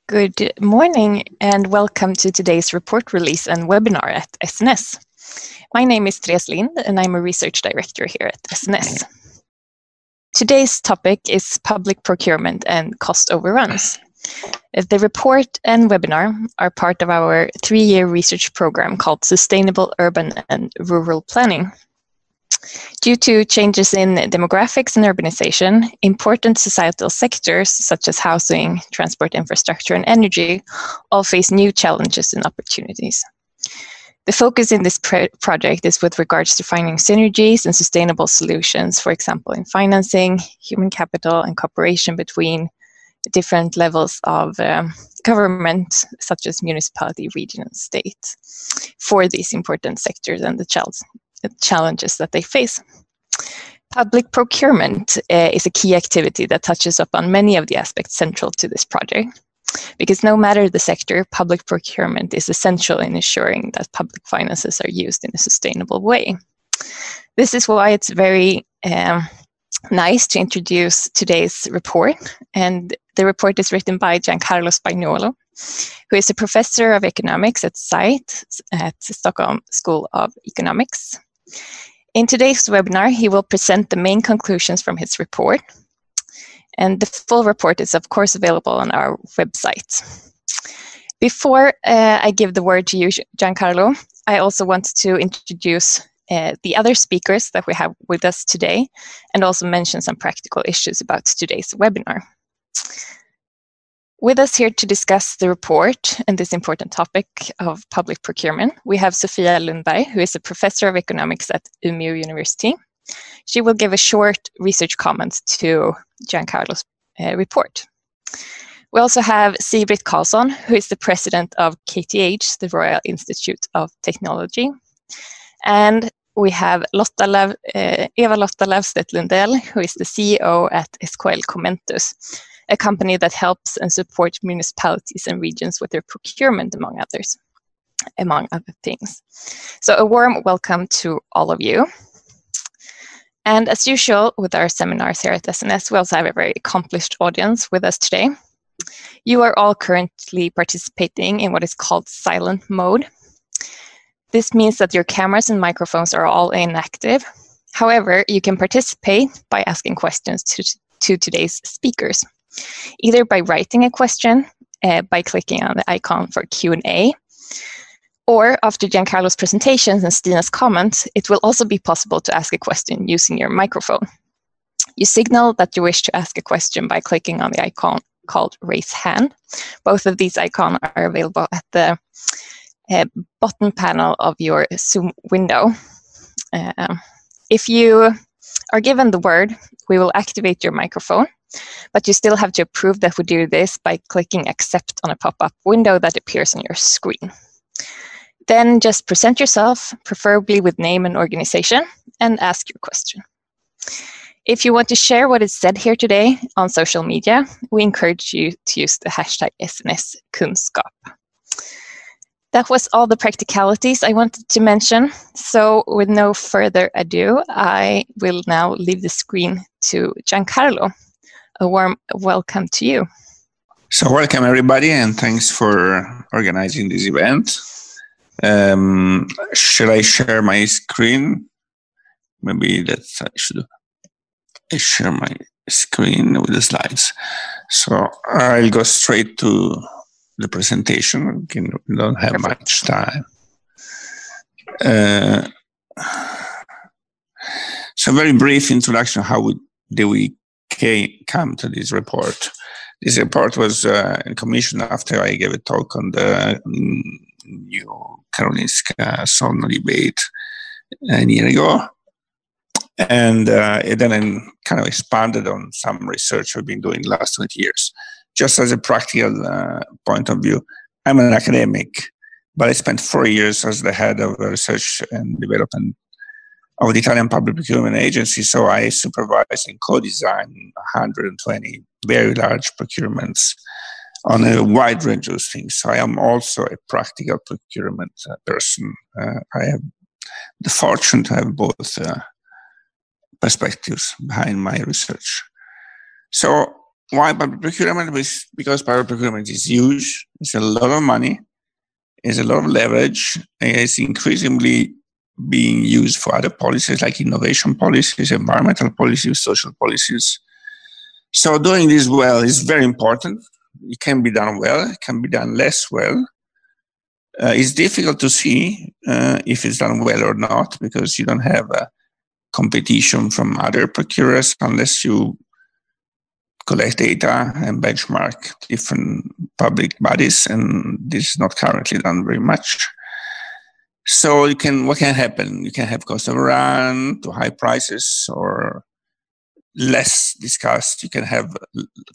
Good morning and welcome to today's report release and webinar at SNS. My name is Thérèse Lind and I'm a research director here at SNS. Today's topic is public procurement and cost overruns. The report and webinar are part of our 3-year research program called Sustainable Urban and Rural Planning. Due to changes in demographics and urbanization, important societal sectors such as housing, transport infrastructure, and energy all face new challenges and opportunities. The focus in this project is with regards to finding synergies and sustainable solutions, for example, in financing, human capital, and cooperation between different levels of government, such as municipality, region, and state, for these important sectors and the challenges that they face. Public procurement is a key activity that touches upon many of the aspects central to this project, because no matter the sector, public procurement is essential in ensuring that public finances are used in a sustainable way. This is why it's very nice to introduce today's report, and the report is written by Giancarlo Spagnolo, who is a professor of economics at SITE at Stockholm School of Economics. In today's webinar, he will present the main conclusions from his report, and the full report is of course available on our website. Before I give the word to you, Giancarlo, I also want to introduce the other speakers that we have with us today, and also mention some practical issues about today's webinar. With us here to discuss the report and this important topic of public procurement, we have Sofia Lundberg, who is a professor of economics at Umeå University. She will give a short research comment to Giancarlo's report. We also have Sigbritt Karlsson, who is the president of KTH, the Royal Institute of Technology. And we have Eva-Lotta Löwstedt Lundell, who is the CEO at SKL Commentus, a company that helps and supports municipalities and regions with their procurement, among other things. So a warm welcome to all of you. And as usual with our seminars here at SNS, we also have a very accomplished audience with us today. You are all currently participating in what is called silent mode. This means that your cameras and microphones are all inactive. However, you can participate by asking questions to today's speakers, either by writing a question, by clicking on the icon for Q&A, or after Giancarlo's presentations and Stina's comments, it will also be possible to ask a question using your microphone. You signal that you wish to ask a question by clicking on the icon called Raise Hand. Both of these icons are available at the bottom panel of your Zoom window. If you are given the word, we will activate your microphone, but you still have to approve that we do this by clicking accept on a pop-up window that appears on your screen. Then just present yourself, preferably with name and organization, and ask your question. If you want to share what is said here today on social media, we encourage you to use the hashtag SNSkunskap. That was all the practicalities I wanted to mention. So with no further ado, I will now leave the screen to Giancarlo. A warm welcome to you. So welcome everybody, and thanks for organizing this event. Should I share my screen? Maybe that's I should share my screen with the slides. So I'll go straight to the presentation. We don't have Perfect. much time. So very brief introduction. How did we come to this report? This report was commissioned after I gave a talk on the new Karolinska Solna debate a year ago. And then I kind of expanded on some research I've been doing the last 20 years. Just as a practical point of view, I'm an academic, but I spent 4 years as the head of research and development of the Italian Public Procurement Agency. So I supervise and co-design 120 very large procurements on a wide range of things. So I am also a practical procurement person. I have the fortune to have both perspectives behind my research. So why public procurement? Because public procurement is huge. It's a lot of money. It's a lot of leverage. It's increasingly being used for other policies like innovation policies, environmental policies, social policies. So doing this well is very important. It can be done well. It can be done less well. It's difficult to see if it's done well or not, because you don't have a competition from other procurers unless you collect data and benchmark different public bodies, and this is not currently done very much. So what can happen? You can have cost overrun, to high prices, or less discussed. You can have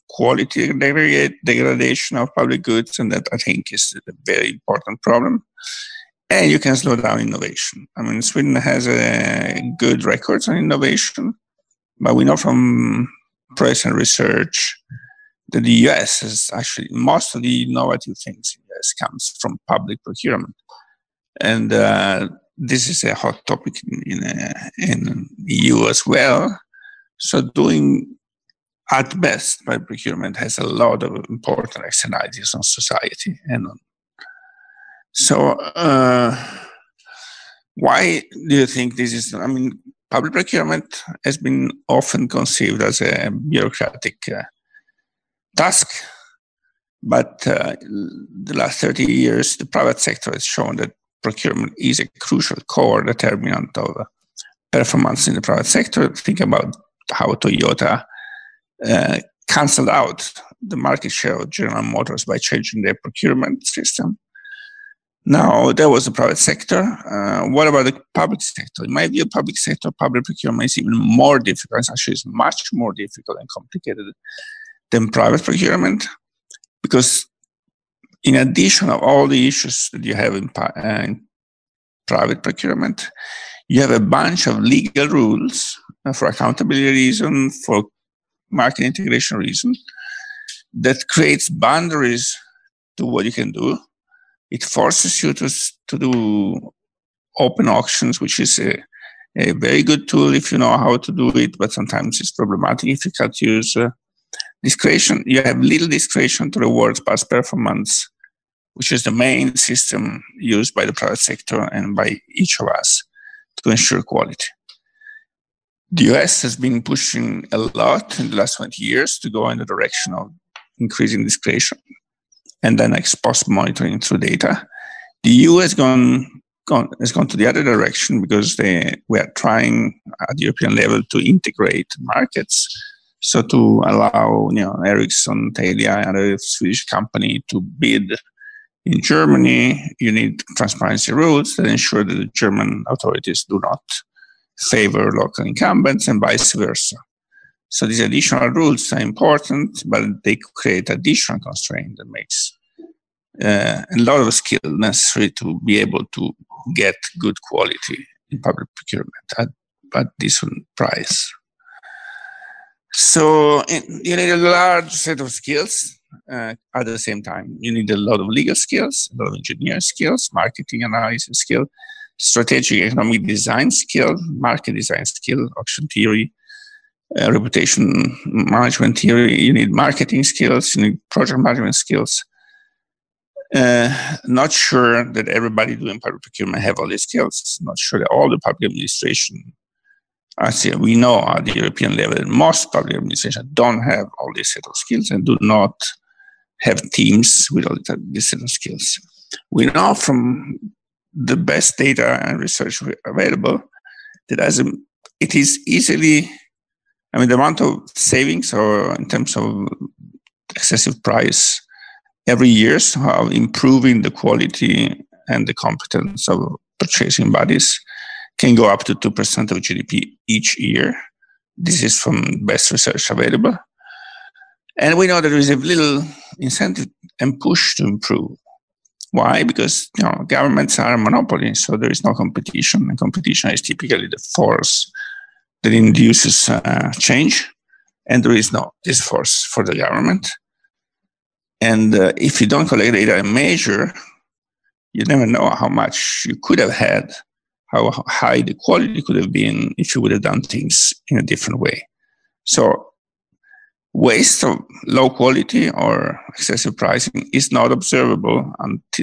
quality degradation of public goods, and that I think is a very important problem. And you can slow down innovation. I mean, Sweden has a good records on innovation, but we know from press and research that the US is actually, most of the innovative things in the US comes from public procurement. And this is a hot topic in the EU as well. So doing at best by procurement has a lot of important externalities on society. And so why do you think this is? I mean, public procurement has been often conceived as a bureaucratic task, but the last 30 years, the private sector has shown that procurement is a crucial core determinant of performance in the private sector. Think about how Toyota canceled out the market share of General Motors by changing their procurement system. Now, that was the private sector. What about the public sector? In my view, public sector, public procurement is even more difficult. It's actually much more difficult and complicated than private procurement, because in addition of all the issues that you have in private procurement, you have a bunch of legal rules for accountability reason, for market integration reason, that creates boundaries to what you can do. It forces you to do open auctions, which is a very good tool if you know how to do it, but sometimes it's problematic if you can't use discretion. You have little discretion to reward past performance, which is the main system used by the private sector and by each of us to ensure quality. The US has been pushing a lot in the last 20 years to go in the direction of increasing discretion and then ex post monitoring through data. The EU has gone to the other direction, because we are trying at the European level to integrate markets. So to allow Ericsson, Telia, and a Swedish company to bid in Germany, you need transparency rules that ensure that the German authorities do not favor local incumbents and vice versa. So these additional rules are important, but they create additional constraint that makes a lot of skill necessary to be able to get good quality in public procurement at decent price. So you need a large set of skills at the same time. You need a lot of legal skills, a lot of engineering skills, marketing analysis skill, strategic economic design skill, market design skill, auction theory, reputation management theory. You need marketing skills, you need project management skills. Not sure that everybody doing public procurement have all these skills. Not sure that all the public administration, we know at the European level, most public administration don't have all these set of skills and do not have teams with all these set of skills. We know from the best data and research available that it is easily, the amount of savings or in terms of excessive price every year of improving the quality and the competence of purchasing bodies can go up to 2% of GDP each year. This is from best research available. And we know that there is a little incentive and push to improve. Why? Because governments are a monopoly, so there is no competition, and competition is typically the force that induces change, and there is no this force for the government. And if you don't collect data and measure, you never know how much you could have had, how high the quality could have been if you would have done things in a different way. So waste of low quality or excessive pricing is not observable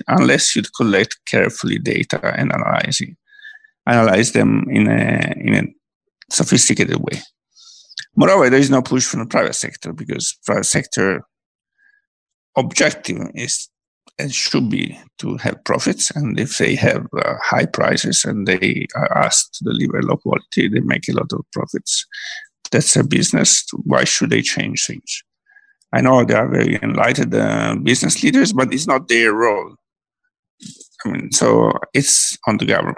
unless you collect carefully data and analyze them in a sophisticated way. Moreover, there is no push from the private sector, because private sector objective is and should be to have profits, and if they have high prices and they are asked to deliver low quality, they make a lot of profits. That's a business. Why should they change things? I know they are very enlightened business leaders, but it's not their role. I mean, so it's on the government.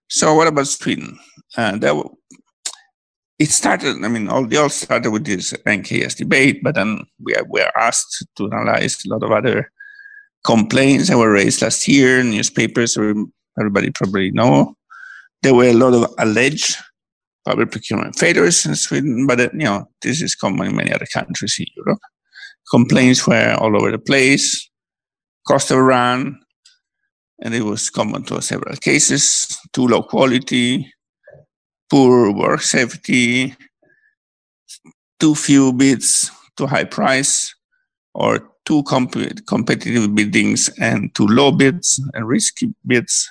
So what about Sweden? It started, they all started with this NKS debate, but then we were asked to analyze a lot of other complaints that were raised last year in newspapers. Everybody probably know. There were a lot of alleged public procurement failures in Sweden, but this is common in many other countries in Europe. Complaints were all over the place, cost overrun, and it was common to several cases, too low quality, poor work safety, too few bids, too high price, or too competitive biddings and too low bids and risky bids,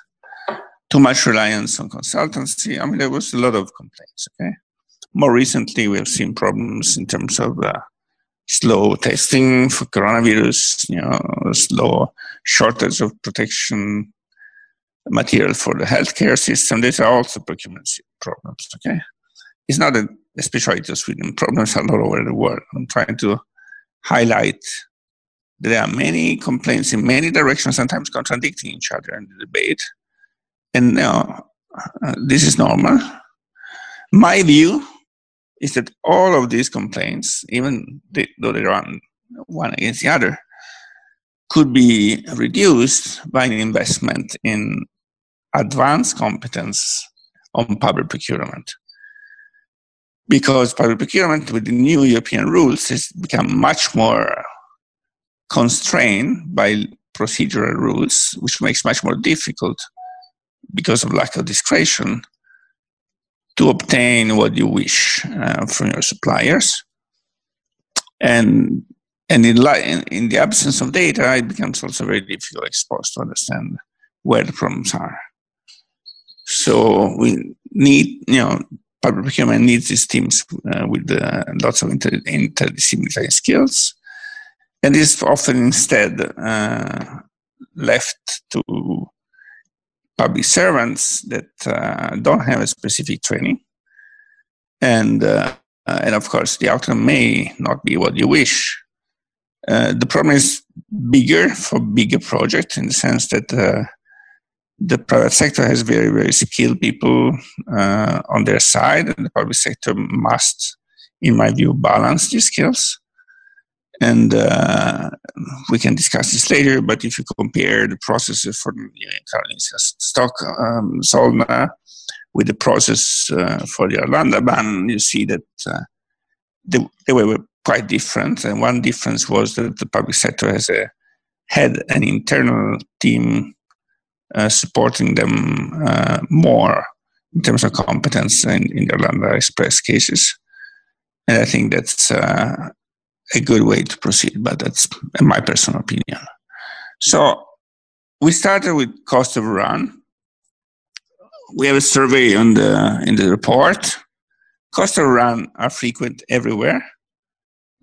too much reliance on consultancy. there was a lot of complaints, okay? More recently, we have seen problems in terms of slow testing for coronavirus, slow shortage of protection material for the healthcare system. These are also procurement problems, okay? It's not a specialty of Sweden. Problems are all over the world. I'm trying to highlight that there are many complaints in many directions, sometimes contradicting each other in the debate. And this is normal. My view is that all of these complaints, even though they run one against the other, could be reduced by an investment in advanced competence on public procurement. Because public procurement with the new European rules has become much more constrained by procedural rules, which makes much more difficult, because of lack of discretion, to obtain what you wish from your suppliers. And in the absence of data, it becomes also very difficult exposed to understand where the problems are. So we need, public procurement needs these teams with lots of interdisciplinary skills, and is often instead left to public servants that don't have a specific training, and of course the outcome may not be what you wish. The problem is bigger for bigger projects, in the sense that the private sector has very, very skilled people on their side, and the public sector must, in my view, balance these skills. And we can discuss this later, but if you compare the processes for Solna with the process for the Arlanda ban, you see that they were quite different. And one difference was that the public sector had an internal team supporting them more in terms of competence in the Arlanda Express cases. And I think that's a good way to proceed, but that's my personal opinion. So we started with cost overrun. We have a survey in the report. Cost overrun are frequent everywhere.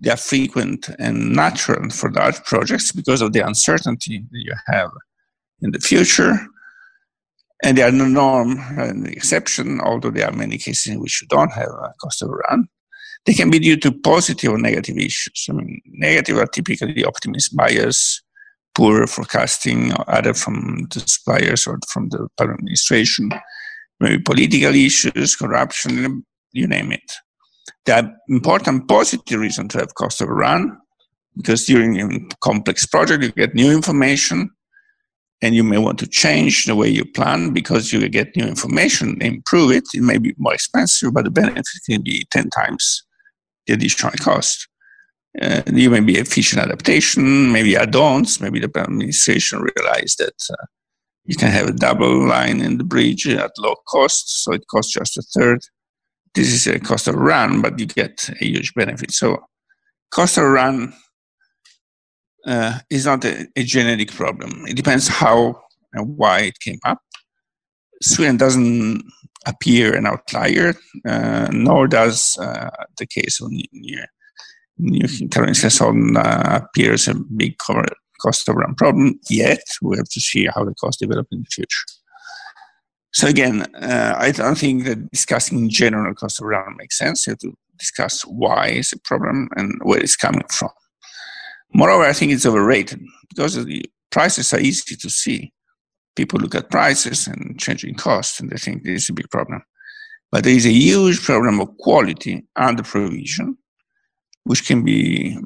They are frequent and natural for large projects because of the uncertainty that you have in the future. And they are the norm and the exception, although there are many cases in which you don't have a cost overrun. They can be due to positive or negative issues. Negative are typically optimist bias, poor forecasting, or either from the suppliers or from the public administration, maybe political issues, corruption, you name it. There are important positive reasons to have cost overrun, because during a complex project, you get new information, and you may want to change the way you plan because you get new information, improve it. It may be more expensive, but the benefit can be 10 times the additional cost. You may be efficient adaptation, maybe add-ons, maybe the administration realized that you can have a double line in the bridge at low cost, so it costs just a third. this is a cost of run, but you get a huge benefit. So cost of run is not a genetic problem. It depends how and why it came up. Sweden doesn't appear an outlier, nor does the case of New Karolinska appears a big cost of run problem yet. We have to see how the cost develop in the future. So again, I don't think that discussing in general cost of run makes sense. You have to discuss why is a problem and where it's coming from. Moreover, I think it's overrated because the prices are easy to see. People look at prices and changing costs and they think this is a big problem. But there is a huge problem of quality under provision, which can be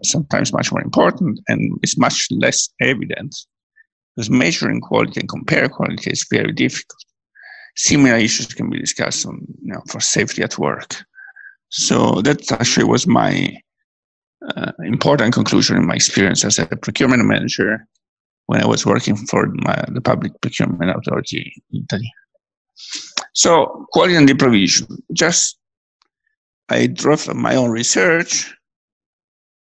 sometimes much more important and is much less evident. Because measuring quality and compare quality is very difficult. Similar issues can be discussed for safety at work. So that actually was my important conclusion in my experience as a procurement manager when I was working for the public procurement authority in Italy. So quality and provision. I drove my own research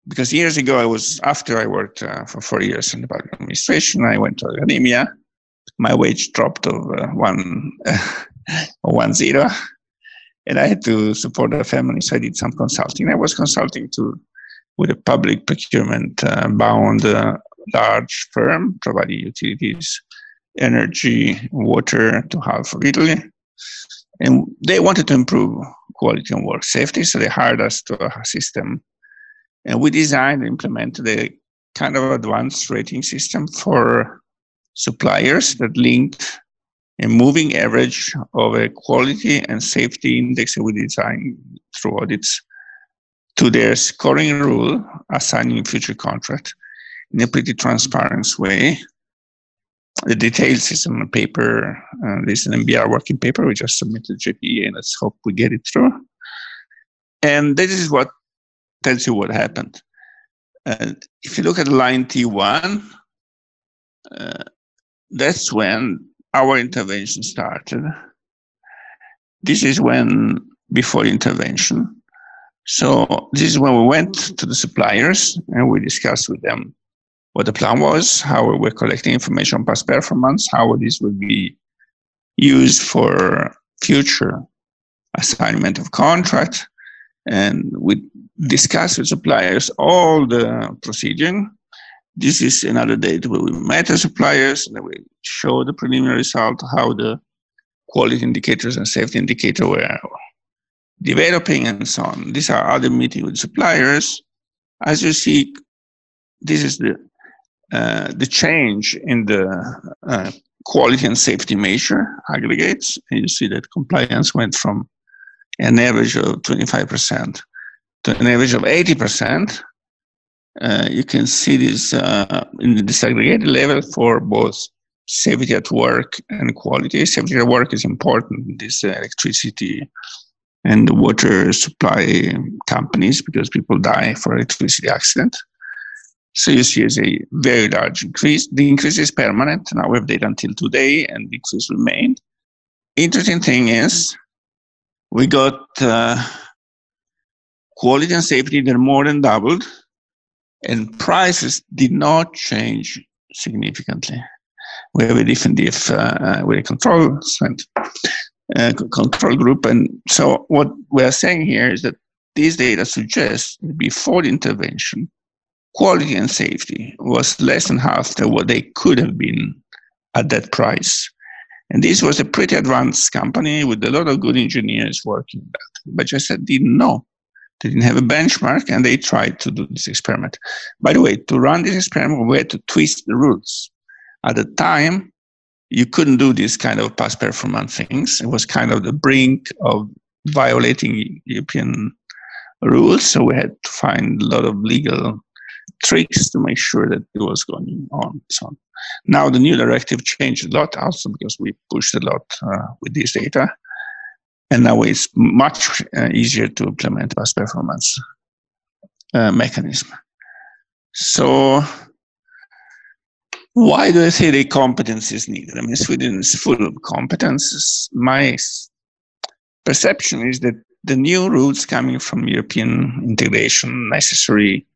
because years ago after I worked for 4 years in the public administration, I went to academia. My wage dropped of 1.0, and I had to support the family, so I did some consulting. I was consulting with a public procurement bound large firm providing utilities, energy, water to half of Italy. And they wanted to improve quality and work safety, so they hired us to a system. And we designed and implemented a kind of advanced rating system for suppliers that linked a moving average of a quality and safety index that we designed through audits to their scoring rule, assigning future contract in a pretty transparent way. The detailed system on paper, this is an MBR working paper, we just submitted to JPA and let's hope we get it through. And this is what tells you what happened. If you look at line T1, that's when our intervention started. This is before intervention. So this is when we went to the suppliers and we discussed with them what the plan was, how we were collecting information on past performance, how this would be used for future assignment of contract. And we discussed with suppliers all the procedure. This is another date where we met the suppliers and we showed the preliminary result, how the quality indicators and safety indicator were developing and so on. These are other meetings with suppliers. As you see, this is the change in the quality and safety measure aggregates. And you see that compliance went from an average of 25% to an average of 80%. You can see this in the disaggregated level for both safety at work and quality. Safety at work is important, this electricity and the water supply companies, because people die for electricity accident. So you see it's a very large increase. The increase is permanent. Now we have data until today and the increase remained. Interesting thing is we got quality and safety that more than doubled, and prices did not change significantly. We have a different diff with a control group. And so what we are saying here is that these data suggest that before the intervention, quality and safety was less than half of what they could have been at that price. And this was a pretty advanced company with a lot of good engineers working on that. But just didn't know. They didn't have a benchmark, and they tried to do this experiment. By the way, to run this experiment, we had to twist the rules. At the time, you couldn't do this kind of past performance things. It was kind of the brink of violating European rules, so we had to find a lot of legal tricks to make sure that it was going on. So now the new directive changed a lot, also because we pushed a lot with this data. And now it's much easier to implement past performance mechanism. So why do I say the competence is needed? I mean, Sweden is full of competences. My perception is that the new rules coming from European integration necessary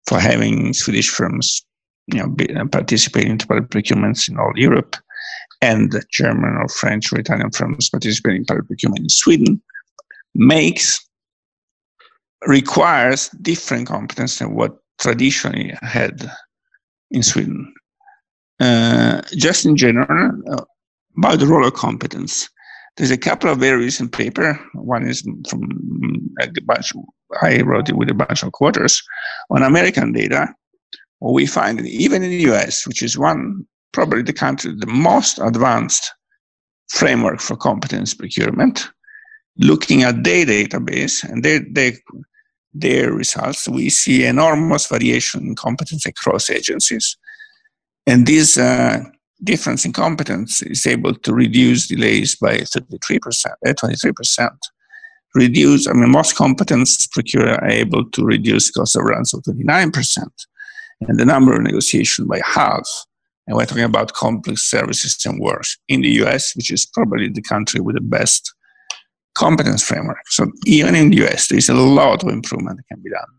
for having Swedish firms, participating in public procurements in all Europe, and German or French or Italian firms participating in public procurement in Sweden, requires different competence than what traditionally had in Sweden. Just in general, about the role of competence, there's a couple of very recent papers. One is from I wrote it with a bunch of quarters on American data. We find that even in the US, which is probably the country with the most advanced framework for competence procurement, looking at their database and their results, we see enormous variation in competence across agencies. And this difference in competence is able to reduce delays by 23%. Most competence procurers are able to reduce cost of runs of 29%, and the number of negotiations by half. And we're talking about complex services and works in the US, which is probably the country with the best competence framework. So even in the US, there is a lot of improvement that can be done.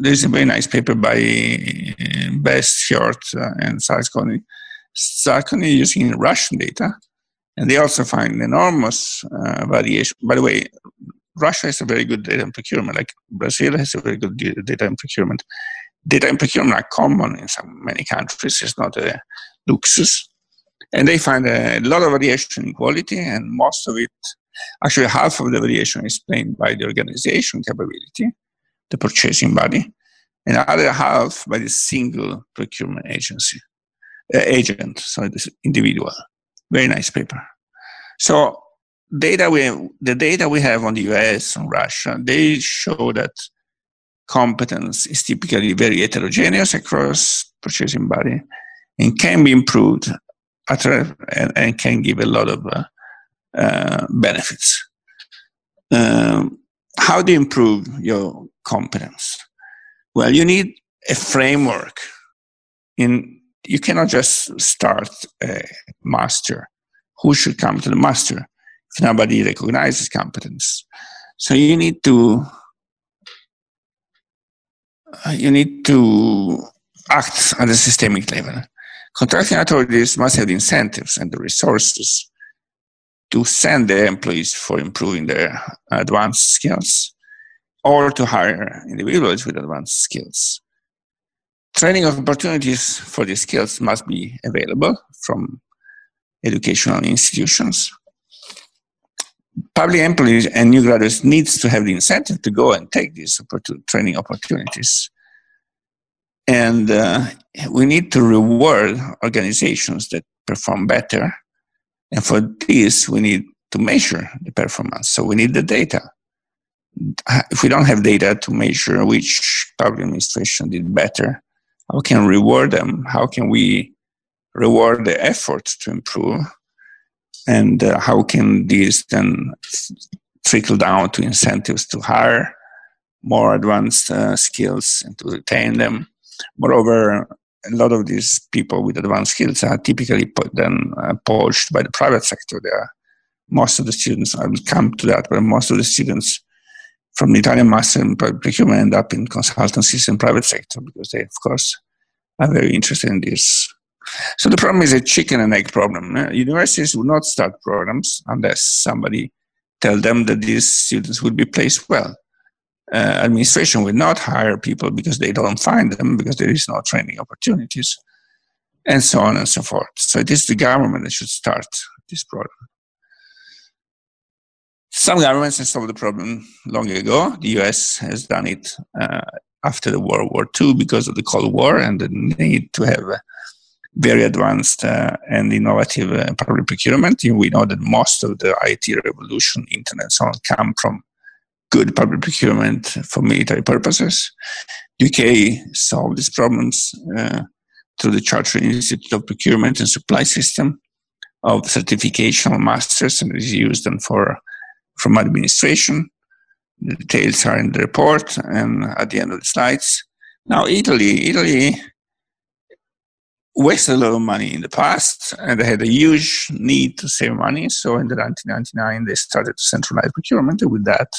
There's a very nice paper by Best, Hjort, and Sarkony using Russian data, and they also find enormous variation. By the way, Russia has a very good data in procurement, like Brazil has a very good data in procurement. Data in procurement are common in many countries. It's not a luxus. And they find a lot of variation in quality, and most of it, actually half of the variation is explained by the organization capability, the purchasing body, and the other half by the single procurement agent, this individual. Very nice paper. So the data we have on the US and Russia, they show that competence is typically very heterogeneous across purchasing body and can be improved and can give a lot of benefits. How do you improve your competence? Well, you need a framework. You cannot just start a master. Who should come to the master if nobody recognizes competence? So you need to act at a systemic level. Contracting authorities must have the incentives and the resources to send their employees for improving their advanced skills or to hire individuals with advanced skills. Training opportunities for these skills must be available from educational institutions. Public employees and new graduates needs to have the incentive to go and take these training opportunities. And we need to reward organizations that perform better. And for this, we need to measure the performance. So we need the data. If we don't have data to measure which public administration did better, how can we reward them? How can we reward the effort to improve? And how can these then trickle down to incentives to hire more advanced skills and to retain them? Moreover, a lot of these people with advanced skills are typically poached by the private sector. Most of the students, I will come to that, but most of the students from the Italian master in public procurement end up in consultancies in private sector because they, of course, are very interested in this. So the problem is a chicken and egg problem. Universities will not start programs unless somebody tells them that these students will be placed well. Administration will not hire people because they don't find them, because there is no training opportunities, and so on and so forth. So it is the government that should start this program. Some governments have solved the problem long ago. The US has done it after the World War II because of the Cold War and the need to have very advanced and innovative public procurement. We know that most of the IT revolution, internet, and so on, come from good public procurement for military purposes. UK solved these problems through the Chartered Institute of Procurement and Supply System of certification of masters, and is used then from administration. The details are in the report and at the end of the slides. Now, Italy wasted a lot of money in the past, and they had a huge need to save money. So in the 1999, they started to centralize procurement. And with that,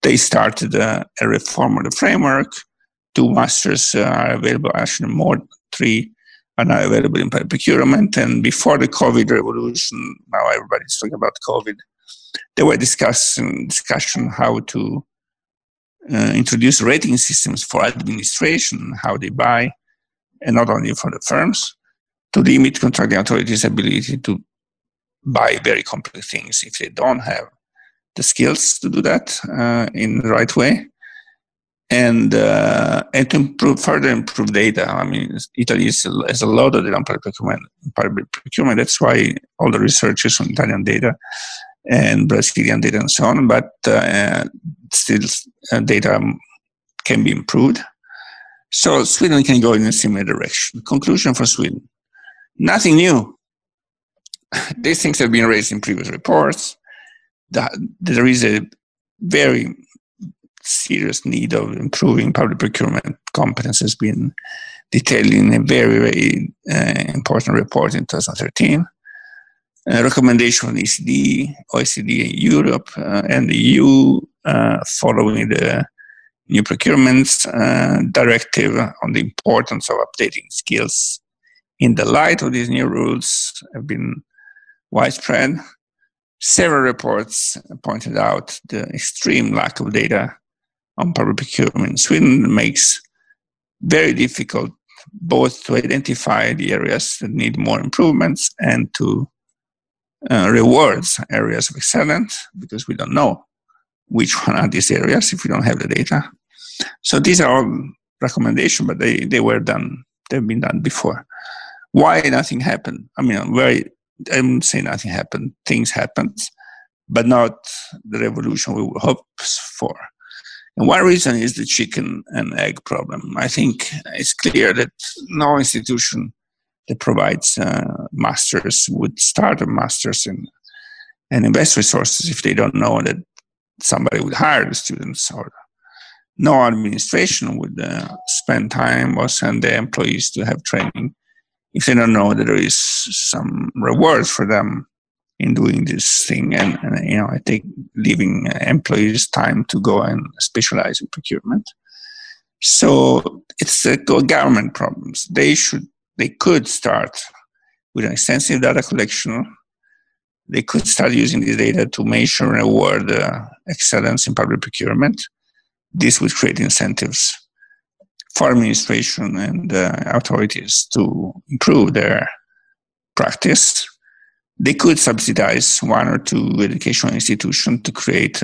they started a reform of the framework. 2 masters are available, actually more, 3 are now available in public procurement. And before the COVID revolution, now everybody's talking about COVID, they were discussion how to introduce rating systems for administration, how they buy, and not only for the firms, to limit contracting authorities' ability to buy very complex things if they don't have the skills to do that in the right way, and to further improve data. I mean, Italy has a lot of data on public procurement. That's why all the research is on Italian data and Brazilian data and so on, but still data can be improved. So Sweden can go in a similar direction. Conclusion for Sweden: nothing new. These things have been raised in previous reports. There is a very serious need of improving public procurement competence has been detailed in a very, very important report in 2013. A recommendation from OECD, Europe, and the EU following the new procurement directive on the importance of updating skills in the light of these new rules have been widespread. Several reports pointed out the extreme lack of data on public procurement in Sweden makes very difficult both to identify the areas that need more improvements and to rewards areas of excellence, because we don't know which one are these areas if we don't have the data. So these are all recommendations, but they were done. They've been done before. Why nothing happened? I mean, I wouldn't say nothing happened. Things happened, but not the revolution we would hope for. And one reason is the chicken and egg problem. I think it's clear that no institution that provides masters would start a masters and invest resources if they don't know that somebody would hire the students, or no administration would spend time or send their employees to have training if they don't know that there is some reward for them in doing this thing. And I think leaving employees time to go and specialize in procurement. So it's government problems. They could start with an extensive data collection. They could start using this data to measure and reward excellence in public procurement. This would create incentives for administration and authorities to improve their practice. They could subsidize 1 or 2 educational institutions to create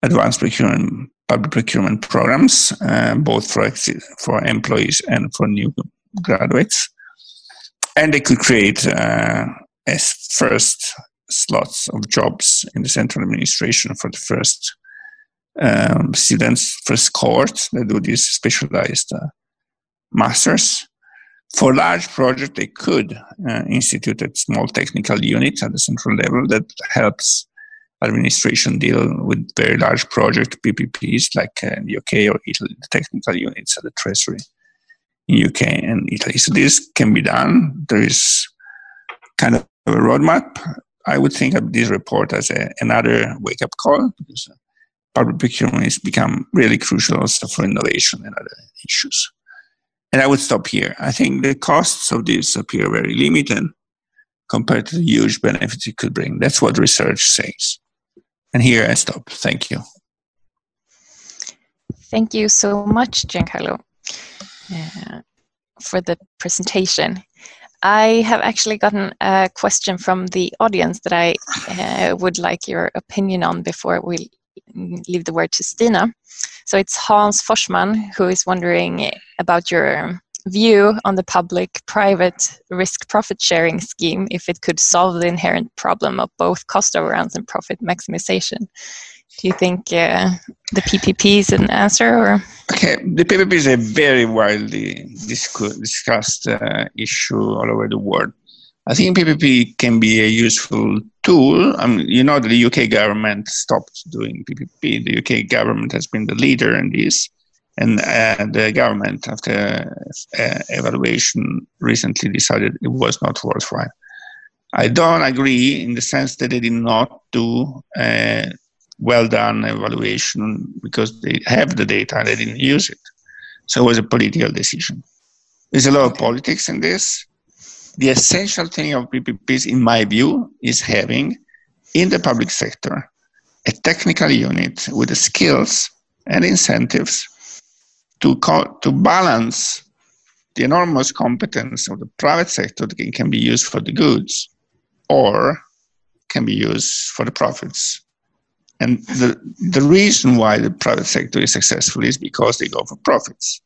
advanced public procurement programs, both for employees and for new graduates. And they could create as first slots of jobs in the central administration for the first students, first cohort that do these specialized masters. For large projects, they could institute a small technical unit at the central level that helps administration deal with very large project PPPs, like in the UK or Italy, the technical units at the Treasury in UK and Italy. So this can be done. There is kind of a roadmap. I would think of this report as another wake-up call, because public procurement has become really crucial also for innovation and other issues. And I would stop here. I think the costs of this appear very limited compared to the huge benefits it could bring. That's what research says. And here I stop. Thank you. Thank you so much, Giancarlo, for the presentation. I have actually gotten a question from the audience that I would like your opinion on before we leave the word to Stina. So it's Hans Forsman who is wondering about your view on the public-private risk-profit sharing scheme, if it could solve the inherent problem of both cost overruns and profit maximization. Do you think the PPP is an answer? Or? Okay, the PPP is a very widely discussed issue all over the world. I think PPP can be a useful tool. The UK government stopped doing PPP. The UK government has been the leader in this. And the government, after evaluation, recently decided it was not worthwhile. I don't agree in the sense that they did not do a well-done evaluation because they have the data and they didn't use it. So it was a political decision. There's a lot of politics in this. The essential thing of PPPs, in my view, is having in the public sector a technical unit with the skills and incentives to balance the enormous competence of the private sector that can be used for the goods or can be used for the profits. And the reason why the private sector is successful is because they go for profits.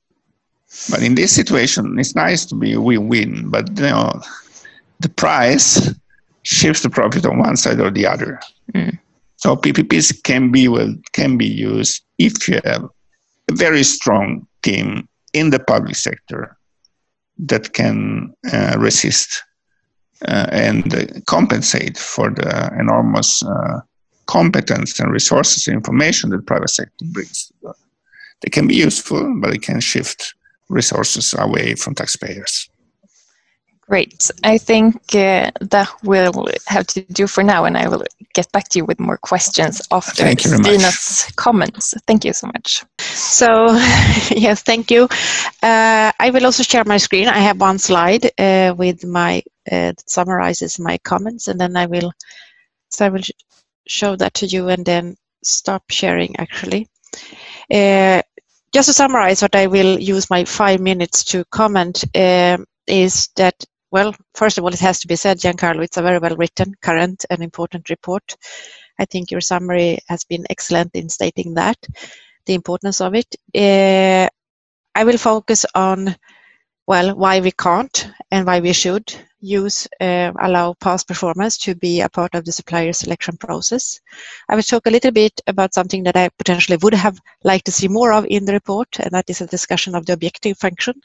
But in this situation, it's nice to be a win-win, but you know, the price shifts the profit on one side or the other. So PPPs can be used if you have a very strong team in the public sector that can resist and compensate for the enormous competence and resources and information that the private sector brings. They can be useful, but it can shift resources away from taxpayers. Great. I think that will have to do for now, and I will get back to you with more questions after Stina's comments. Thank you so much. So, yes, thank you. I will also share my screen. I have one slide with my that summarizes my comments, and then I will show that to you and then stop sharing actually. Just to summarize what I will use my 5 minutes to comment is that, well, first of all, it has to be said, Giancarlo, it's a very well written, current and important report. I think your summary has been excellent in stating that, the importance of it. I will focus on, well, why we can't and why we should allow past performance to be a part of the supplier selection process. I will talk a little bit about something that I potentially would have liked to see more of in the report, and that is a discussion of the objective function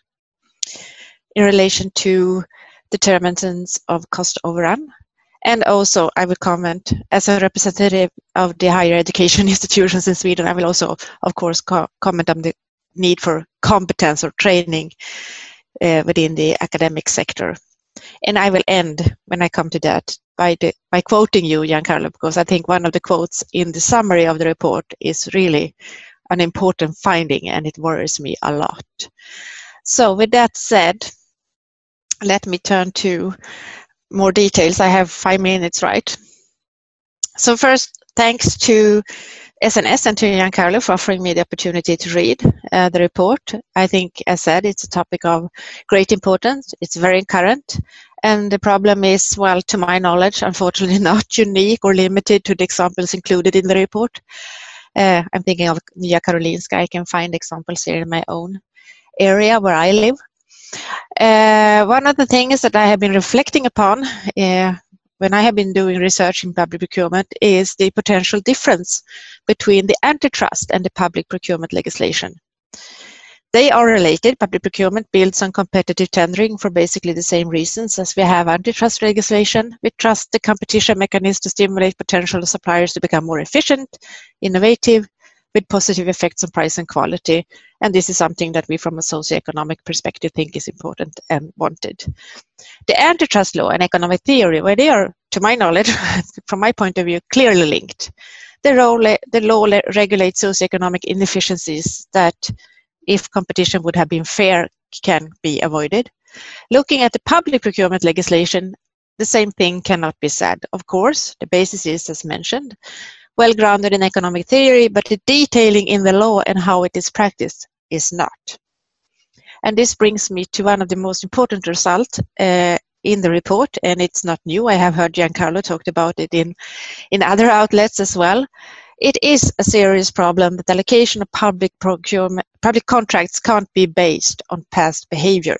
in relation to determinants of cost overrun. And also I will comment as a representative of the higher education institutions in Sweden. I will also, of course, comment on the need for competence or training within the academic sector. And I will end, when I come to that, by quoting you, Giancarlo, because I think one of the quotes in the summary of the report is really an important finding, and it worries me a lot. So with that said, let me turn to more details. I have 5 minutes, right? So first, thanks to SNS and to Giancarlo for offering me the opportunity to read the report. I think, as said, it's a topic of great importance. It's very current. And the problem is, well, to my knowledge, unfortunately not unique or limited to the examples included in the report. I'm thinking of Nya Karolinska. I can find examples here in my own area where I live. One of the things that I have been reflecting upon when I have been doing research in public procurement is the potential difference between the antitrust and the public procurement legislation. They are related. Public procurement builds on competitive tendering for basically the same reasons as we have antitrust legislation. We trust the competition mechanism to stimulate potential suppliers to become more efficient, innovative, with positive effects on price and quality. And this is something that we from a socioeconomic perspective think is important and wanted. The antitrust law and economic theory, where they are, to my knowledge, from my point of view, clearly linked. The law regulates socioeconomic inefficiencies that, if competition would have been fair, can be avoided. Looking at the public procurement legislation, the same thing cannot be said. Of course, the basis is, as mentioned, well grounded in economic theory, but the detailing in the law and how it is practiced is not. And this brings me to one of the most important results in the report, and it's not new. I have heard Giancarlo talked about it in other outlets as well. It is a serious problem that allocation of public contracts can't be based on past behavior.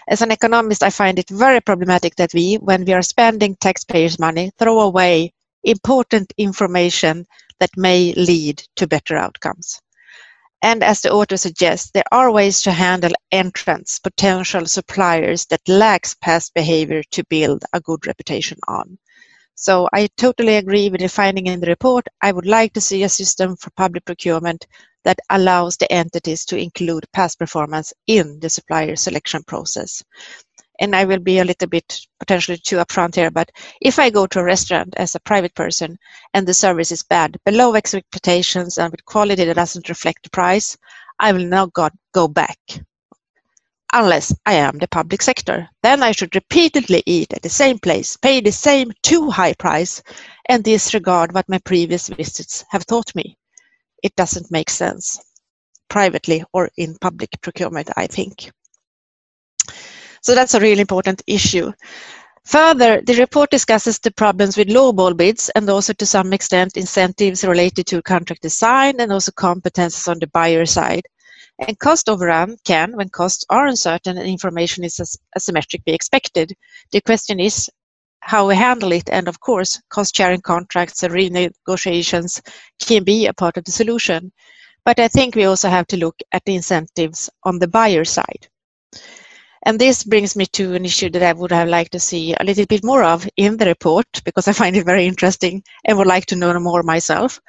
As an economist, I find it very problematic that we, when we are spending taxpayers' money, throw away important information that may lead to better outcomes. And as the author suggests, there are ways to handle entrants, potential suppliers that lacks past behavior to build a good reputation on. So I totally agree with the finding in the report. I would like to see a system for public procurement that allows the entities to include past performance in the supplier selection process. And I will be a little bit potentially too upfront here, but if I go to a restaurant as a private person and the service is bad, below expectations and with quality that doesn't reflect the price, I will not go back. Unless I am the public sector. Then I should repeatedly eat at the same place, pay the same too high price, and disregard what my previous visits have taught me. It doesn't make sense, privately or in public procurement, I think. So that's a really important issue. Further, the report discusses the problems with lowball bids and also to some extent incentives related to contract design and also competences on the buyer side. And cost overrun can, when costs are uncertain and information is asymmetric, be expected. The question is how we handle it, and of course, cost-sharing contracts and renegotiations can be a part of the solution. But I think we also have to look at the incentives on the buyer side. And this brings me to an issue that I would have liked to see a little bit more of in the report, because I find it very interesting and would like to know more myself.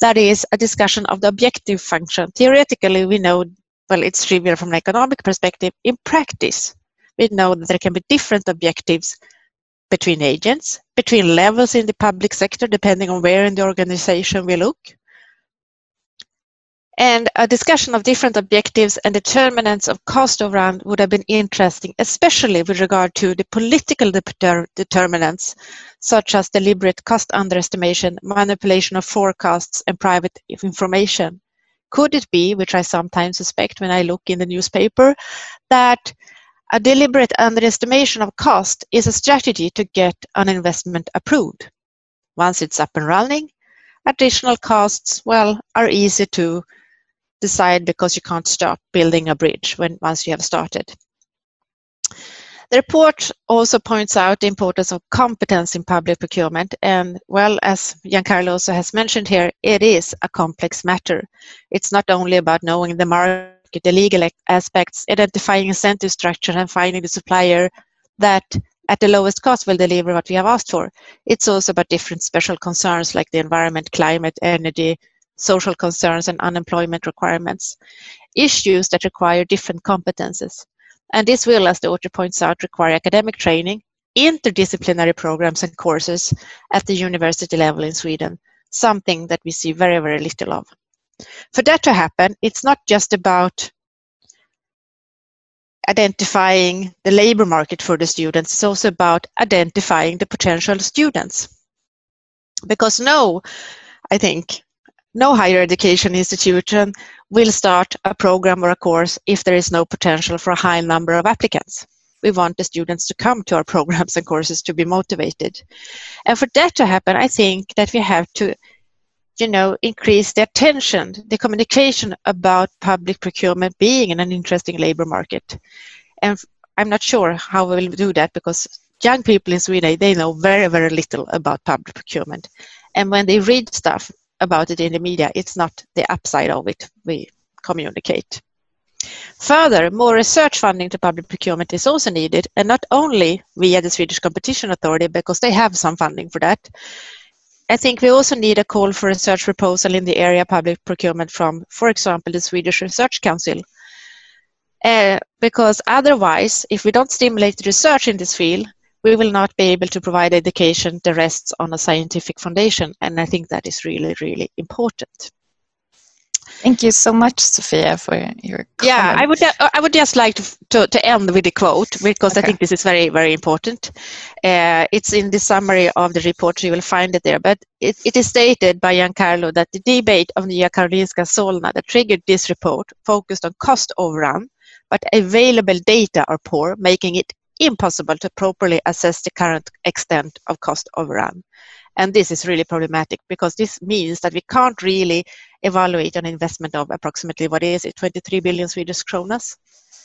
That is a discussion of the objective function. Theoretically, we know, well, it's trivial from an economic perspective. In practice, we know that there can be different objectives between agents, between levels in the public sector, depending on where in the organization we look. And a discussion of different objectives and determinants of cost overrun would have been interesting, especially with regard to the political determinants, such as deliberate cost underestimation, manipulation of forecasts, and private information. Could it be, which I sometimes suspect when I look in the newspaper, that a deliberate underestimation of cost is a strategy to get an investment approved? Once it's up and running, additional costs, well, are easy to decide because you can't stop building a bridge once you have started. The report also points out the importance of competence in public procurement, and well, as Giancarlo also has mentioned here, it is a complex matter. It's not only about knowing the market, the legal aspects, identifying incentive structure and finding the supplier that at the lowest cost will deliver what we have asked for. It's also about different special concerns like the environment, climate, energy, social concerns and unemployment requirements, issues that require different competences. And this will, as the author points out, require academic training, interdisciplinary programs and courses at the university level in Sweden, something that we see very, very little of. For that to happen, it's not just about identifying the labor market for the students, it's also about identifying the potential students. Because I think no higher education institution will start a program or a course if there is no potential for a high number of applicants. We want the students to come to our programs and courses to be motivated. And for that to happen, I think that we have to, increase the attention, the communication about public procurement being in an interesting labor market. And I'm not sure how we will do that because young people in Sweden, they know very, very little about public procurement. And when they read stuff about it in the media, it's not the upside of it we communicate. Further, more research funding to public procurement is also needed, and not only via the Swedish Competition Authority, because they have some funding for that. I think we also need a call for research proposal in the area of public procurement from, for example, the Swedish Research Council. Because otherwise, if we don't stimulate research in this field, we will not be able to provide education that rests on a scientific foundation. And I think that is really, really important. Thank you so much, Sofia, for your comment. Yeah, I would just like to end with a quote, because I think this is very, very important. It's in the summary of the report, you will find it there. But it is stated by Giancarlo that the debate of Nya Karolinska Solna that triggered this report focused on cost overrun, but available data are poor, making it impossible to properly assess the current extent of cost overrun. And this is really problematic because this means that we can't really evaluate an investment of approximately, 23 billion Swedish kronas.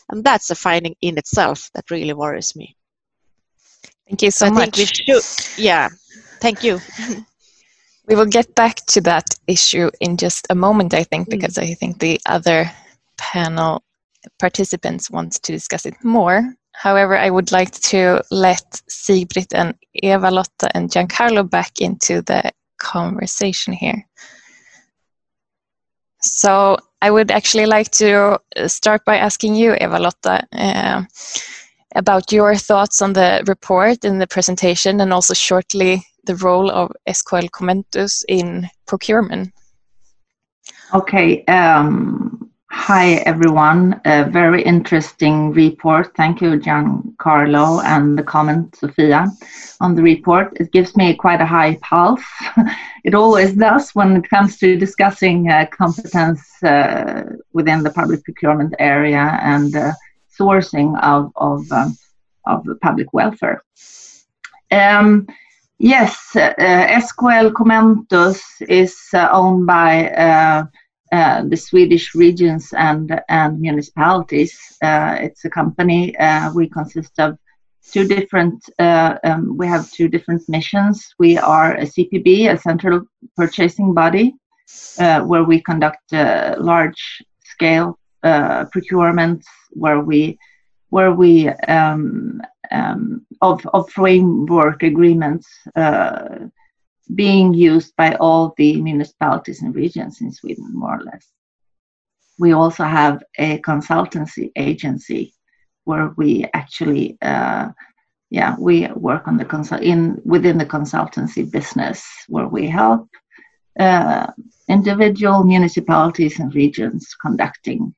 And that's a finding in itself that really worries me. Thank you so much. I think we should, yeah, thank you. We will get back to that issue in just a moment, I think, because I think the other panel participants want to discuss it more. However, I would like to let Sigbritt and Eva-Lotta and Giancarlo back into the conversation here. So I would actually like to start by asking you, Eva-Lotta, about your thoughts on the report in the presentation, and also shortly the role of SKL Commentus in procurement. Okay. Hi, everyone. A very interesting report. Thank you, Giancarlo, and the comment, Sofia, on the report. It gives me quite a high pulse. It always does when it comes to discussing competence within the public procurement area and sourcing of public welfare. Yes, SKL Commentus is owned by the Swedish regions and municipalities. It's a company. We consist of two different. We have two different missions. We are a CPB, a central purchasing body, where we conduct large-scale procurements, of framework agreements being used by all the municipalities and regions in Sweden, more or less. We also have a consultancy agency where we actually, we work on within the consultancy business, where we help individual municipalities and regions conducting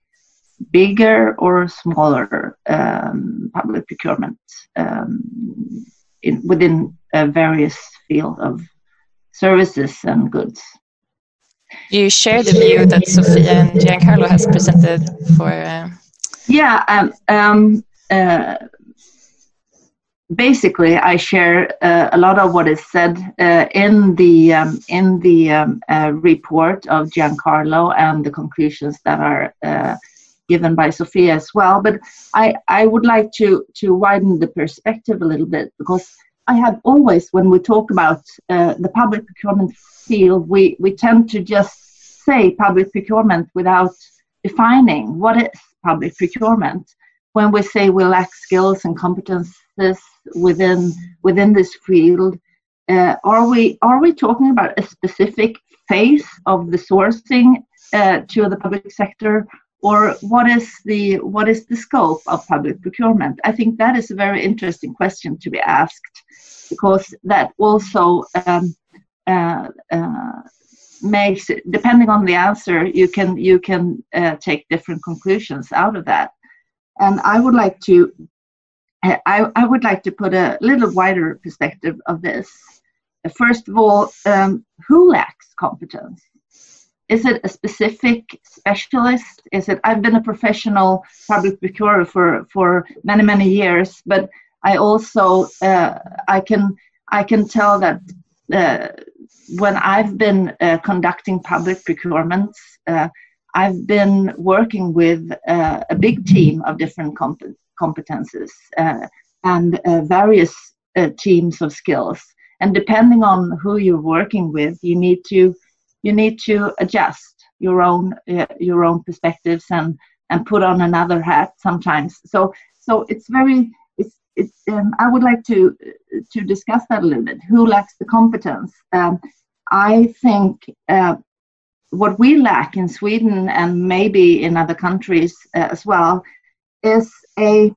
bigger or smaller public procurement within a various field of services and goods. Do you share the view that Sofia and Giancarlo has presented for? Basically, I share a lot of what is said in the report of Giancarlo and the conclusions that are given by Sofia as well. But I would like to widen the perspective a little bit, because I have always, when we talk about the public procurement field, we tend to just say public procurement without defining what is public procurement. When we say we lack skills and competences within this field, are we talking about a specific phase of the sourcing to the public sector, or what is the scope of public procurement? I think that is a very interesting question to be asked, because that also makes it, depending on the answer, you can take different conclusions out of that. And I would like to put a little wider perspective of this. First of all, who lacks competence? Is it a specific specialist? I've been a professional public procurer for many years, but I also I can tell that when I've been conducting public procurements, I've been working with a big team of different competences and various teams of skills. And depending on who you're working with, you need to adjust your own perspectives and put on another hat sometimes. So it's very. I would like to discuss that a little bit. Who lacks the competence? I think what we lack in Sweden, and maybe in other countries as well, is a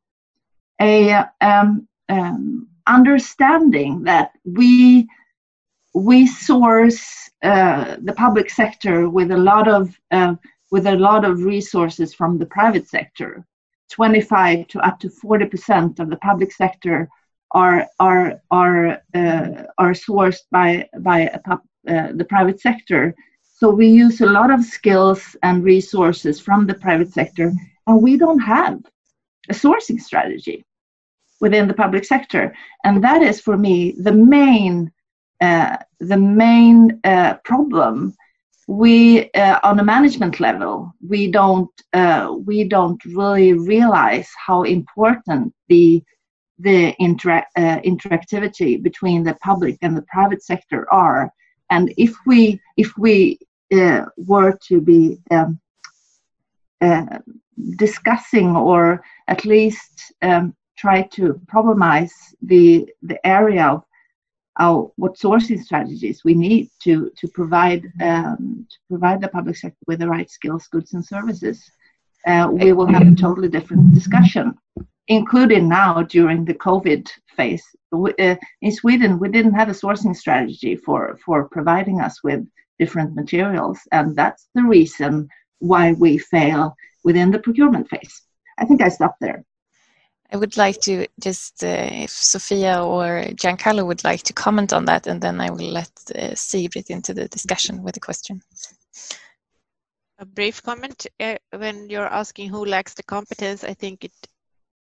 understanding that we source the public sector with a lot of resources from the private sector. 25 to up to 40% of the public sector are sourced by the private sector. So we use a lot of skills and resources from the private sector, and we don't have a sourcing strategy within the public sector. And that is, for me, the main problem. We on a management level, we don't really realize how important the interactivity between the public and the private sector are. And if we were to be discussing, or at least try to problemize the area of what sourcing strategies we need to provide the public sector with the right skills, goods, and services, we will have a totally different discussion, including now during the COVID phase. In Sweden, we didn't have a sourcing strategy for providing us with different materials, and that's the reason why we fail within the procurement phase. I think I stop there. I would like to just, if Sofia or Giancarlo would like to comment on that, and then I will let Sigbritt into the discussion with a question. A brief comment. When you're asking who lacks the competence, I think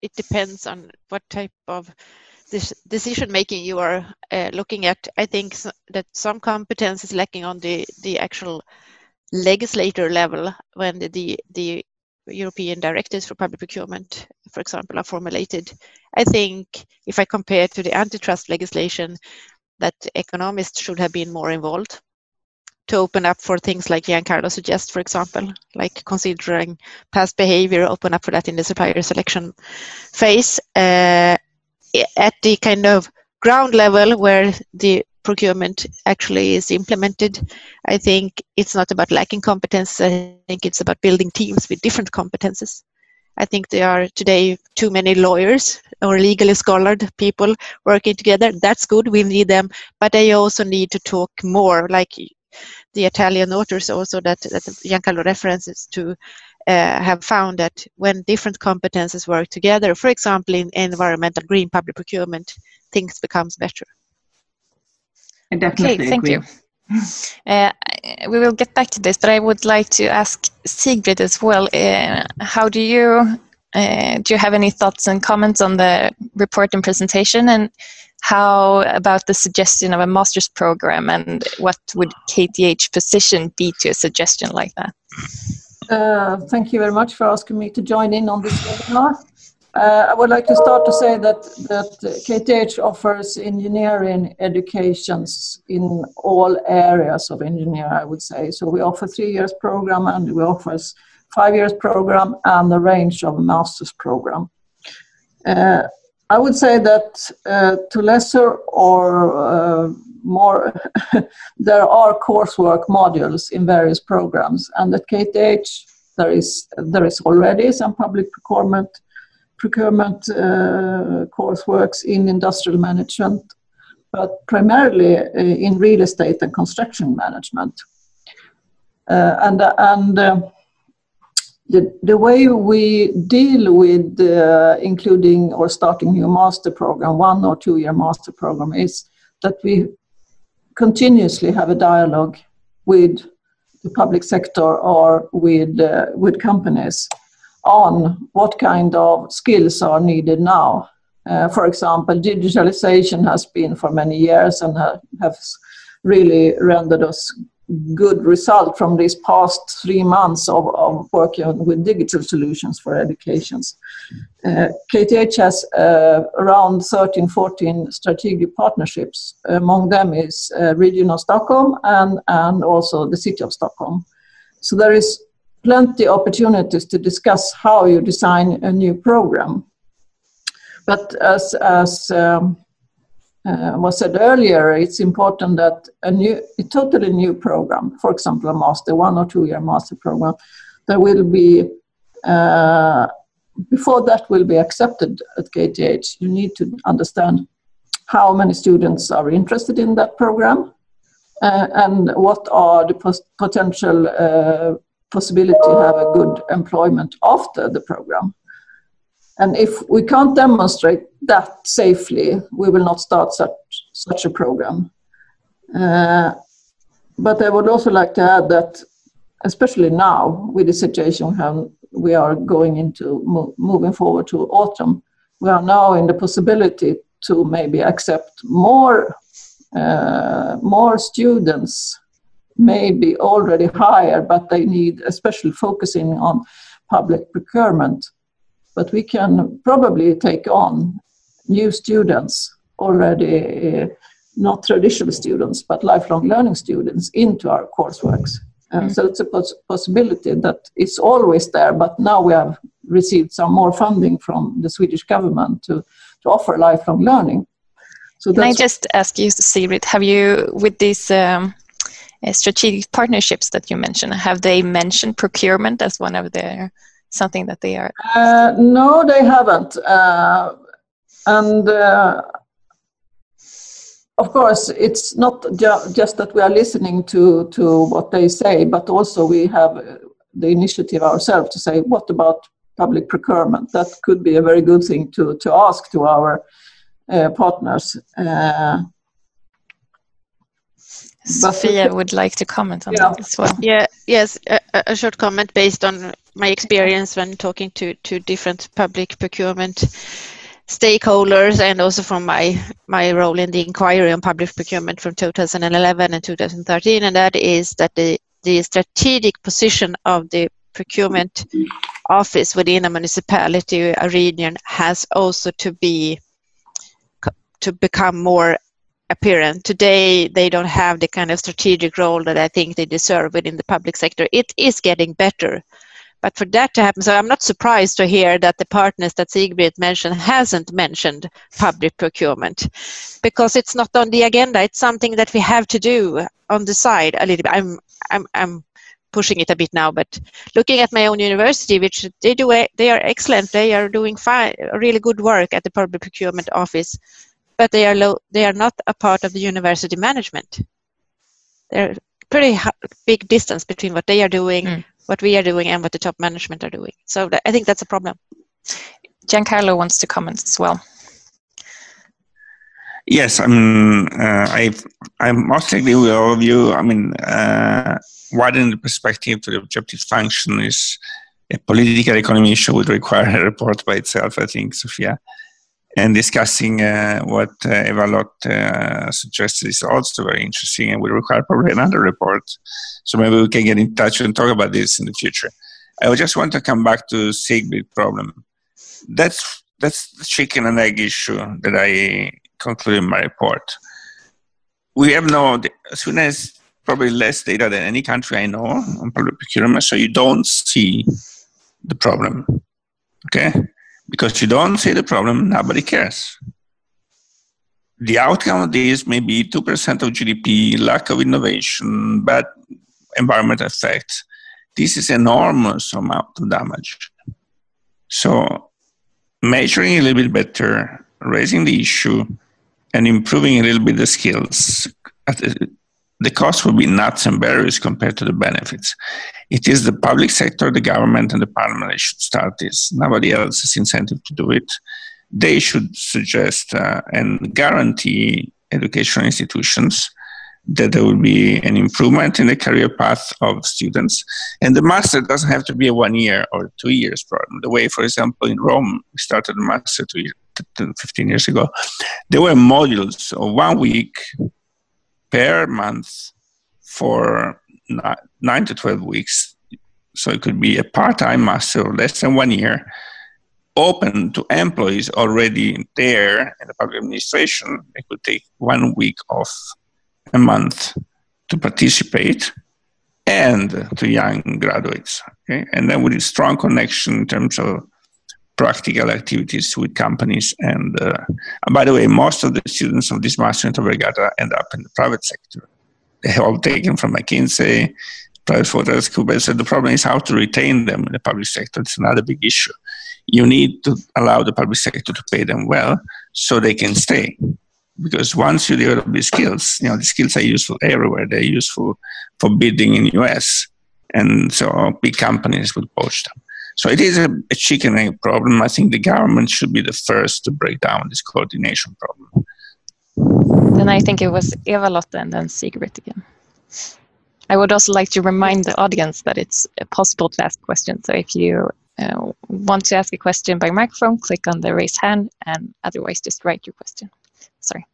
it depends on what type of decision making you are looking at. I think that some competence is lacking on the actual legislator level when the European directives for public procurement, for example, are formulated. I think if I compare to the antitrust legislation, that economists should have been more involved to open up for things like Giancarlo suggests, for example, like considering past behavior, open up for that in the supplier selection phase. At the kind of ground level where the procurement actually is implemented, I think it's not about lacking competence. I think it's about building teams with different competences. I think there are today too many lawyers or legally scholared people working together. That's good, we need them, but they also need to talk more, like the Italian authors also that Giancarlo references to have found that when different competences work together, for example in environmental green public procurement, things becomes better. I definitely thank agree. you. We will get back to this, but I would like to ask Sigbritt as well. How do you have any thoughts and comments on the report and presentation, and how about the suggestion of a master's program, and what would KTH position be to a suggestion like that? Thank you very much for asking me to join in on this webinar. I would like to start to say that KTH offers engineering educations in all areas of engineering, I would say. So we offer 3 years program, and we offer 5 years program, and a range of master's program. I would say that to lesser or more, there are coursework modules in various programs, and at KTH there is already some public procurement courseworks in industrial management, but primarily in real estate and construction management. The way we deal with including or starting new master program, 1 or 2 year master program, is that we continuously have a dialogue with the public sector or with companies on what kind of skills are needed now. For example, digitalization has been for many years and has really rendered us good result from these past 3 months of working with digital solutions for educations. KTH has around 13, 14 strategic partnerships. Among them is Region of Stockholm and also the City of Stockholm. So there is plenty of opportunities to discuss how you design a new program. But as was said earlier, it's important that a totally new program, for example, a master, 1 or 2 year master program, there will be, before that will be accepted at KTH, you need to understand how many students are interested in that program and what are the potential possibility to have a good employment after the program. And if we can't demonstrate that safely, we will not start such a program. But I would also like to add that, especially now, with the situation we are going into, moving forward to autumn, we are now in the possibility to maybe accept more students, maybe already hired, but they need especially focusing on public procurement. But we can probably take on new students already, not traditional students, but lifelong learning students into our courseworks. So it's a possibility that is always there, but now we have received some more funding from the Swedish government to offer lifelong learning. So can I just ask you, Sigbritt, have you, with these strategic partnerships that you mentioned, have they mentioned procurement as one of their, something that they are? No, they haven't. Of course, it's not just that we are listening to what they say, but also we have the initiative ourselves to say, what about public procurement? That could be a very good thing to ask to our partners. Sofia would like to comment on that as well. Yes, a short comment based on my experience when talking to different public procurement stakeholders, and also from my role in the inquiry on public procurement from 2011 and 2013, and that is that the strategic position of the procurement office within a municipality, a region, has also to become more apparent. Today, they don't have the kind of strategic role that I think they deserve within the public sector. It is getting better. But for that to happen, so I'm not surprised to hear that the partners that Sigbritt mentioned hasn't mentioned public procurement, because it's not on the agenda. It's something that we have to do on the side a little bit. I'm pushing it a bit now, but looking at my own university, which they are excellent. They are doing fine, really good work at the public procurement office, but they are not a part of the university management. There's pretty big distance between what they are doing, what we are doing, and what the top management are doing. So I think that's a problem. Giancarlo wants to comment as well. Yes, I mean, I mostly agree with all of you. I mean, widening the perspective to the objective function is a political economy issue, would require a report by itself, I think, Sofia. And discussing what Eva-Lotta suggested is also very interesting and will require probably another report. So maybe we can get in touch and talk about this in the future. I just want to come back to Sigbritt problem. That's the chicken and egg issue that I conclude in my report. We have Sweden has probably less data than any country I know on public procurement, so you don't see the problem, okay? Because you don't see the problem, nobody cares. The outcome of this may be 2% of GDP, lack of innovation, bad environmental effects. This is enormous amount of damage. So measuring a little bit better, raising the issue, and improving a little bit the skills, the cost will be nuts and berries compared to the benefits. It is the public sector, the government, and the parliament that should start this. Nobody else has incentive to do it. They should suggest and guarantee educational institutions that there will be an improvement in the career path of students. And the master doesn't have to be a 1 year or 2 years program. The way, for example, in Rome, we started the master 15 years ago. There were modules of 1 week per month for 9 to 12 weeks. So it could be a part-time master or less than 1 year, open to employees already there in the public administration. They could take 1 week off a month to participate, and to young graduates. Okay? And then with a strong connection in terms of practical activities with companies. And by the way, most of the students of this master in Vergata end up in the private sector. They have all taken from McKinsey, private photos, Cuba. So the problem is how to retain them in the public sector. It's another big issue. You need to allow the public sector to pay them well so they can stay. Because once you develop these skills, the skills are useful everywhere. They're useful for bidding in the US. And so big companies will poach them. So it is a chicken egg problem. I think the government should be the first to break down this coordination problem. Then I think it was Eva-Lotta and then Sigbritt again. I would also like to remind the audience that it's possible to ask questions. So if you want to ask a question by microphone, click on the raise hand, and otherwise just write your question. Sorry.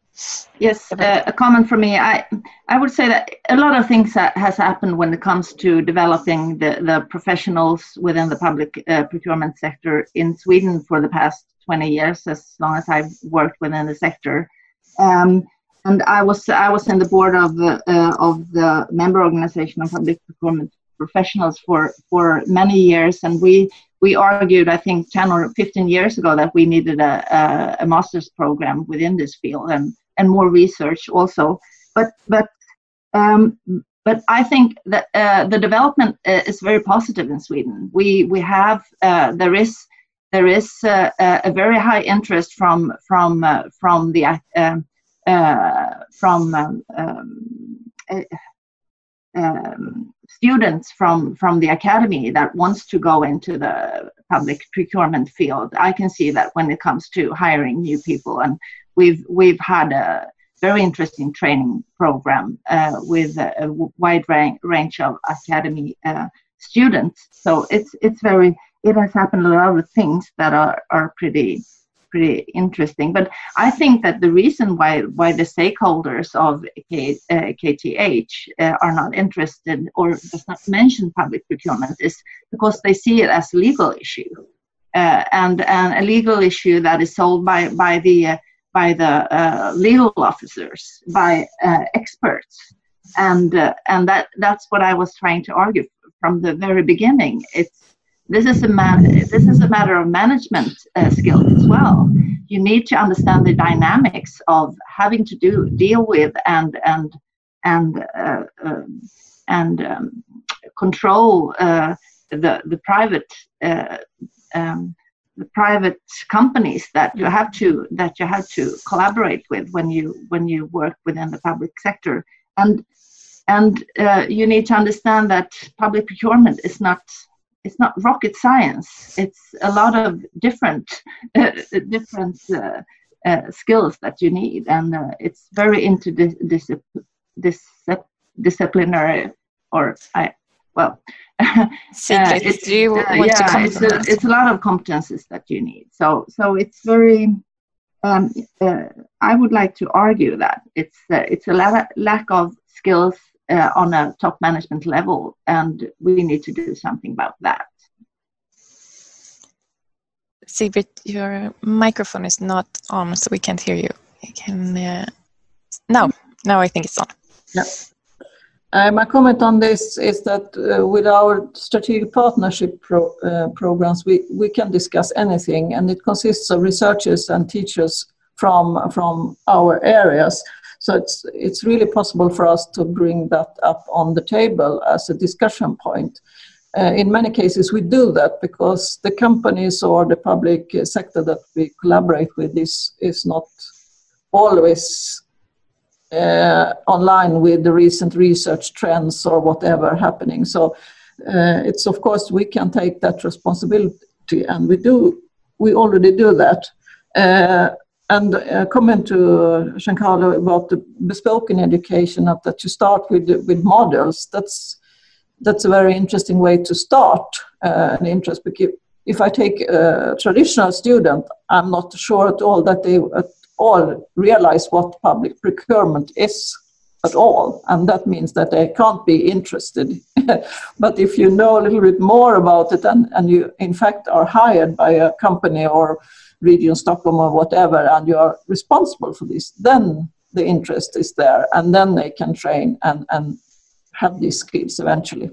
Yes, a comment from me. I would say that a lot of things has happened when it comes to developing the professionals within the public procurement sector in Sweden for the past 20 years, as long as I've worked within the sector. And I was in the board of the member organization of public procurement professionals for many years, and we we argued, I think, 10 or 15 years ago that we needed a master's program within this field and more research also. But I think that the development is very positive in Sweden. We have there is a very high interest from students from the academy that wants to go into the public procurement field. I can see that when it comes to hiring new people, and we've had a very interesting training program with a wide range of academy students. So it has happened a lot of things that are pretty interesting. But I think that the reason why the stakeholders of KTH are not interested or does not mention public procurement is because they see it as a legal issue, and a legal issue that is solved by the legal officers, by experts, and that's what I was trying to argue from the very beginning. This is a matter of management skills as well. You need to understand the dynamics of having to deal with and control the private companies that you have to collaborate with when you work within the public sector, and you need to understand that public procurement is not. It's not rocket science. It's a lot of different skills that you need, and it's very interdisciplinary. Sigbritt, do you want to comment on that? It's a lot of competences that you need. So it's very. I would like to argue that it's a lack of skills on a top management level, and we need to do something about that. Sigbritt, your microphone is not on, so we can't hear you. You can now I think it's on. Yeah. My comment on this is that with our strategic partnership programs, we can discuss anything, and it consists of researchers and teachers from our areas. So it's really possible for us to bring that up on the table as a discussion point. In many cases, we do that because the companies or the public sector that we collaborate with is not always online with the recent research trends or whatever happening. So it's, of course, we can take that responsibility, and we already do that. And comment to Giancarlo about the bespoken education, that you start with models. That's a very interesting way to start an interest. Because if I take a traditional student, I'm not sure at all that they at all realize what public procurement is at all, and that means that they can't be interested. But if you know a little bit more about it, and you in fact are hired by a company or Region Stockholm or whatever, and you are responsible for this, then the interest is there, and then they can train and have these skills eventually.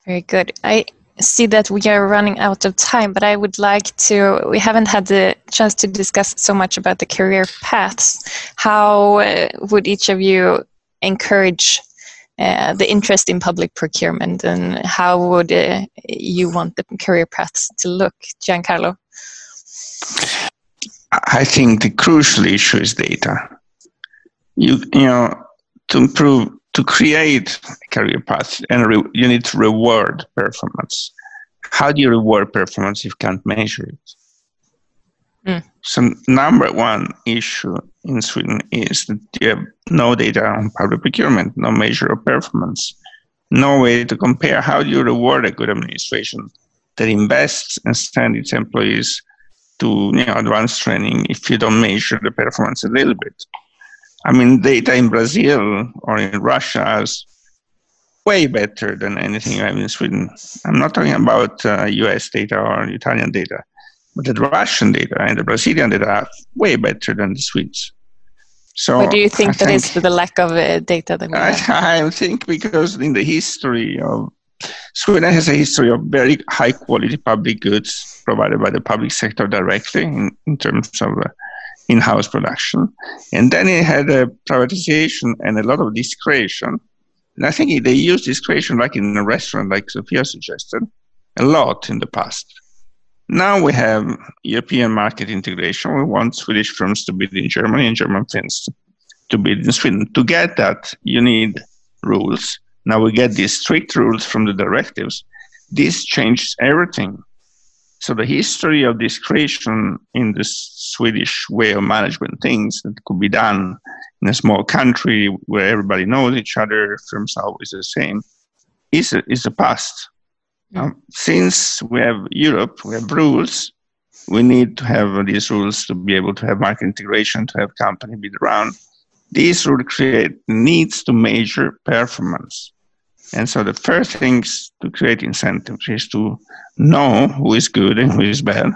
Very good. I see that we are running out of time, but I would like to, we haven't had the chance to discuss so much about the career paths. How would each of you encourage the interest in public procurement, and how would you want the career paths to look? Giancarlo? I think the crucial issue is data. You know, to create a career path, and you need to reward performance. How do you reward performance if you can't measure it? So number one issue in Sweden is that you have no data on public procurement, no measure of performance, no way to compare. How do you reward a good administration that invests and sends its employees to advanced training if you don't measure the performance a little bit? I mean, data in Brazil or in Russia is way better than anything you have in Sweden. I'm not talking about US data or Italian data, but the Russian data and the Brazilian data are way better than the Swedes. So what do you think that is the lack of data that we have? I think because in the history of Sweden has a history of very high quality public goods provided by the public sector directly in terms of in-house production. And then it had a privatization and a lot of discretion. And I think they used discretion like in a restaurant, like Sofia suggested, a lot in the past. Now we have European market integration. We want Swedish firms to bid in Germany and German firms to bid in Sweden. To get that, you need rules. Now we get these strict rules from the directives. This changes everything. So the history of discretion in the Swedish way of management things that could be done in a small country where everybody knows each other, firms are always the same, is a past. Since we have Europe, we have rules, we need to have these rules to be able to have market integration, to have company bid around. These rules create needs to measure performance. And so the first things to create incentives is to know who is good and who is bad. And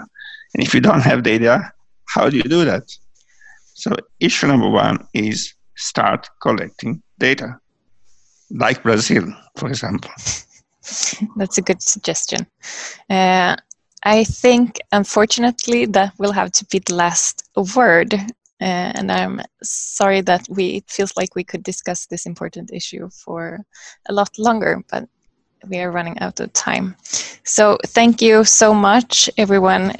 if you don't have data, how do you do that? So issue number one is start collecting data, like Brazil, for example. That's a good suggestion. I think, unfortunately, that will have to be the last word. And I'm sorry that it feels like we could discuss this important issue for a lot longer, but we are running out of time. So thank you so much, everyone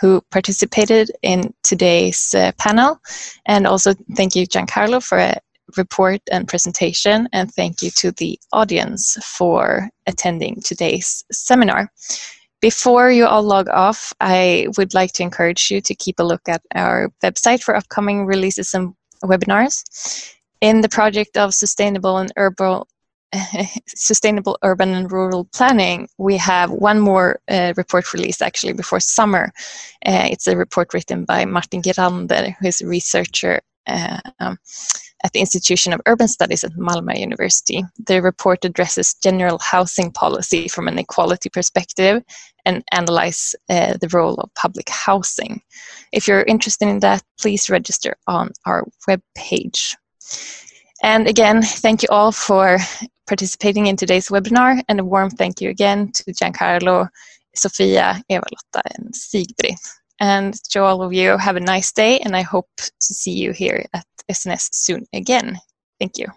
who participated in today's panel. And also thank you, Giancarlo, for a report and presentation. And thank you to the audience for attending today's seminar. Before you all log off, I would like to encourage you to keep a look at our website for upcoming releases and webinars. In the project of sustainable urban and rural planning, we have one more report release actually before summer. It's a report written by Martin Gerander, who is a researcher at the Institution of Urban Studies at Malmö University. The report addresses general housing policy from an equality perspective and analyze the role of public housing. If you're interested in that, please register on our webpage. And again, thank you all for participating in today's webinar, and a warm thank you again to Giancarlo, Sofia, Eva-Lotta, and Sigbritt. And to all of you, have a nice day, and I hope to see you here at SNS soon again. Thank you.